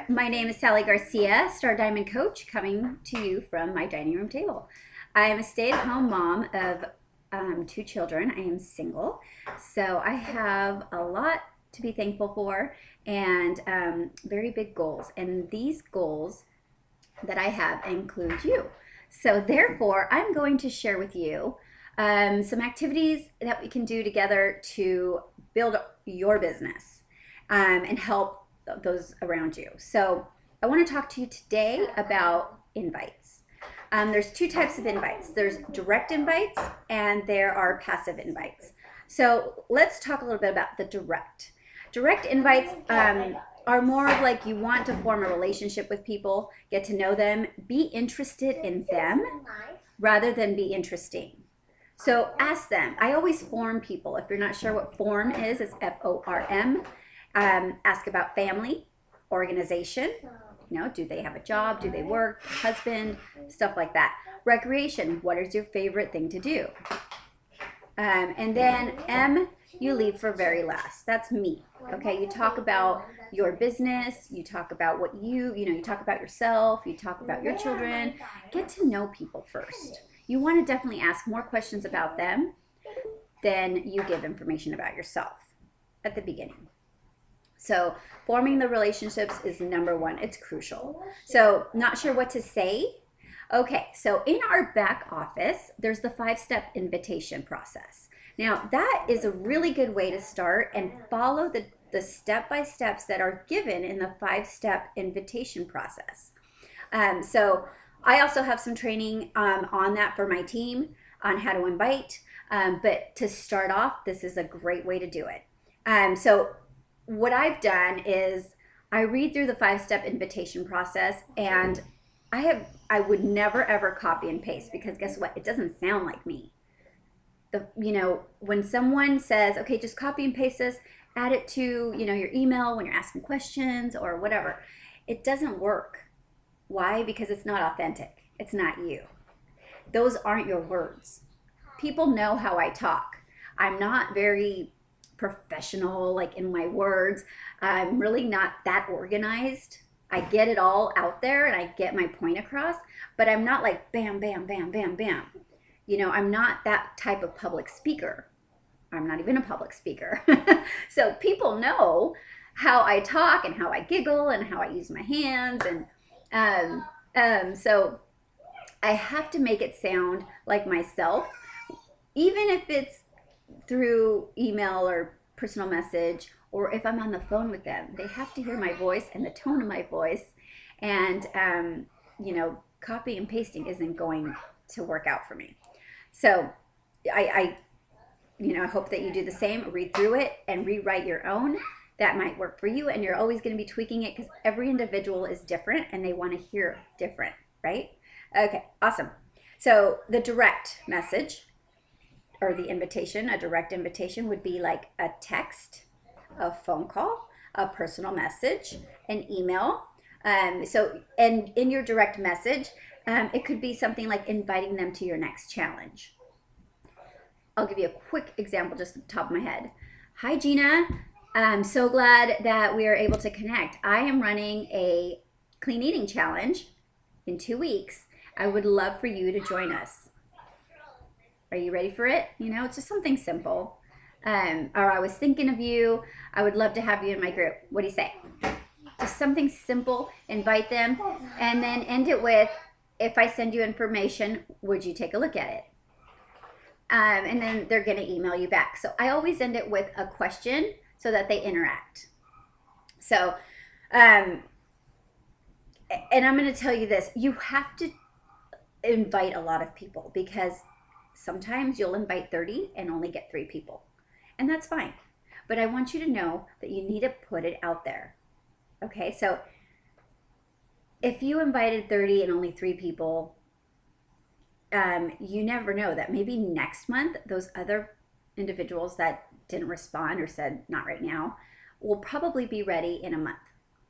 My name is Sally Garcia, Star Diamond Coach, coming to you from my dining room table. I am a stay-at-home mom of two children. I am single, so I have a lot to be thankful for and very big goals. And these goals that I have include you. So therefore, I'm going to share with you some activities that we can do together to build your business and help those around you. So I want to talk to you today about invites. There's two types of invites. There's direct invites and there are passive invites. So let's talk a little bit about the direct. Direct invites are more of like you want to form a relationship with people, get to know them, be interested in them rather than be interesting. So ask them. I always form people. If you're not sure what form is, it's FORM. Ask about family, organization, do they have a job, do they work, husband, stuff like that. Recreation, what is your favorite thing to do? And then M, you leave for very last. That's me. Okay, you talk about your business, you talk about what you talk about yourself, you talk about your children. Get to know people first. You want to definitely ask more questions about them than you give information about yourself at the beginning. So forming the relationships is number one. It's crucial. So not sure what to say? Okay, so in our back office, there's the 5-step invitation process. Now that is a really good way to start and follow the step-by-steps that are given in the 5-step invitation process. So I also have some training on that for my team on how to invite. But to start off, this is a great way to do it. So what I've done is I read through the 5-step invitation process, and I would never ever copy and paste, because guess what? It doesn't sound like me. When someone says, okay, just copy and paste this, add it to, your email when you're asking questions or whatever, it doesn't work. Why? Because it's not authentic. It's not you. Those aren't your words. People know how I talk. I'm not very professional like in my words. I'm really not that organized. I get it all out there and I get my point across, but I'm not like bam, bam, bam, bam, bam. I'm not that type of public speaker. I'm not even a public speaker. So people know how I talk and how I giggle and how I use my hands. And so I have to make it sound like myself, even if it's through email or personal message, or if I'm on the phone with them. They have to hear my voice and the tone of my voice. And, copy and pasting isn't going to work out for me. So I hope that you do the same. Read through it and rewrite your own. That might work for you. And you're always going to be tweaking it because every individual is different and they want to hear different, right? Okay, awesome. So the direct message, or the invitation, a direct invitation would be like a text, a phone call, a personal message, an email. And in your direct message, it could be something like inviting them to your next challenge. I'll give you a quick example just at the top of my head. Hi, Gina. I'm so glad that we are able to connect. I am running a clean eating challenge in 2 weeks. I would love for you to join us. Are you ready for it? It's just something simple. Or I was thinking of you. I would love to have you in my group. What do you say? Just something simple. Invite them. And then end it with, if I send you information, would you take a look at it? And then they're going to email you back. So I always end it with a question so that they interact. So, and I'm going to tell you this. You have to invite a lot of people, because sometimes you'll invite 30 and only get 3 people. And that's fine. But I want you to know that you need to put it out there. Okay, so if you invited 30 and only 3 people, you never know that maybe next month those other individuals that didn't respond or said not right now will probably be ready in a month,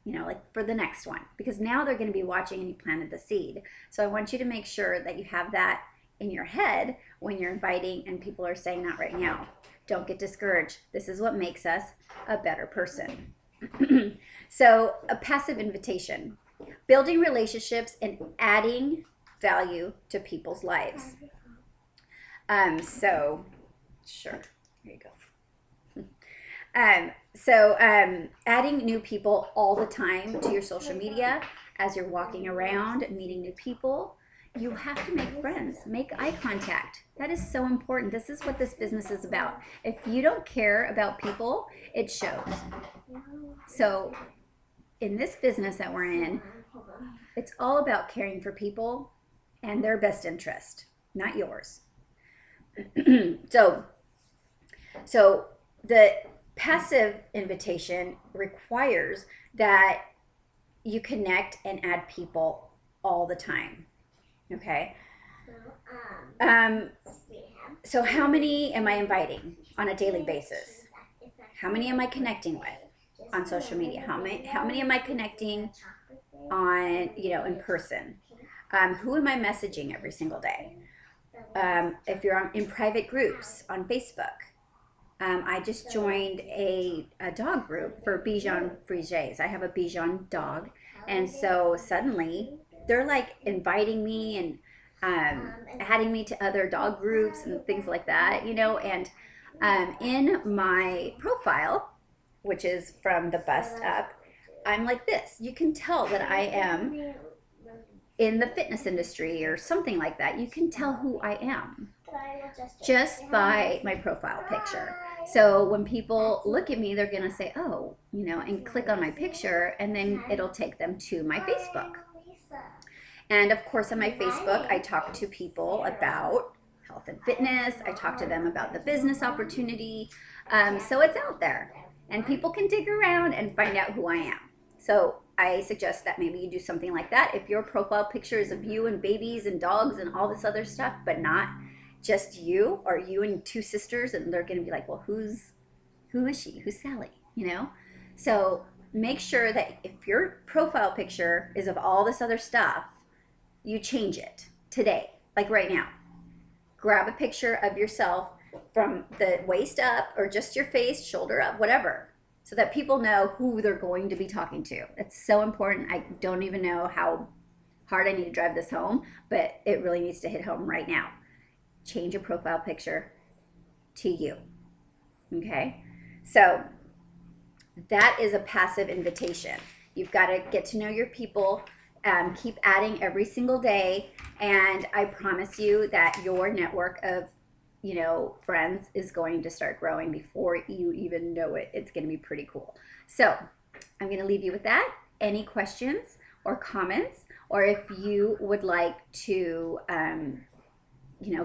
like for the next one, because now they're going to be watching and you planted the seed. So I want you to make sure that you have that in your head when you're inviting and people are saying not right now. Don't get discouraged. This is what makes us a better person. So, a passive invitation, building relationships and adding value to people's lives. So, sure, here you go. Adding new people all the time to your social media as you're walking around, meeting new people. You have to make friends, make eye contact. That is so important. This is what this business is about. If you don't care about people, it shows. So, in this business that we're in, it's all about caring for people and their best interest, not yours. So the passive invitation requires that you connect and add people all the time. Okay. So how many am I inviting on a daily basis? How many am I connecting with on social media? How many am I connecting on, in person? Who am I messaging every single day? If you're in private groups on Facebook, I just joined a dog group for Bichon Frises. I have a Bichon dog, and so suddenly they're like inviting me and adding me to other dog groups and things like that, And in my profile, which is from the bust up, I'm like this. You can tell that I am in the fitness industry or something like that. You can tell who I am just by my profile picture. So when people look at me, they're going to say, oh, and click on my picture, and then it'll take them to my Facebook. And of course, on my Facebook, I talk to people about health and fitness. I talk to them about the business opportunity. So it's out there, and people can dig around and find out who I am. So I suggest that maybe you do something like that. If your profile picture is of you and babies and dogs and all this other stuff, but not just you, or you and two sisters, and they're going to be like, well, who is she? Who's Sally? So make sure that if your profile picture is of all this other stuff, you change it today, like right now. Grab a picture of yourself from the waist up, or just your face, shoulder up, whatever, so that people know who they're going to be talking to. It's so important. I don't even know how hard I need to drive this home, but it really needs to hit home right now. Change your profile picture to you. Okay? So that is a passive invitation. You've got to get to know your people, keep adding every single day, and I promise you that your network of friends is going to start growing before you even know it. It's going to be pretty cool. So I'm going to leave you with that. Any questions or comments, or if you would like to,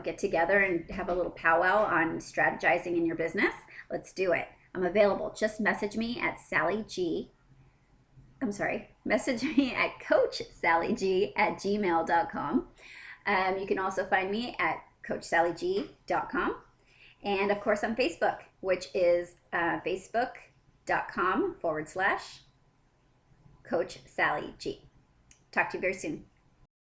get together and have a little powwow on strategizing in your business, let's do it. I'm available. Just message me at message me at coachsallyg@gmail.com. You can also find me at coachsallyg.com, and of course on Facebook, which is facebook.com/Coach Sally G. Talk to you very soon.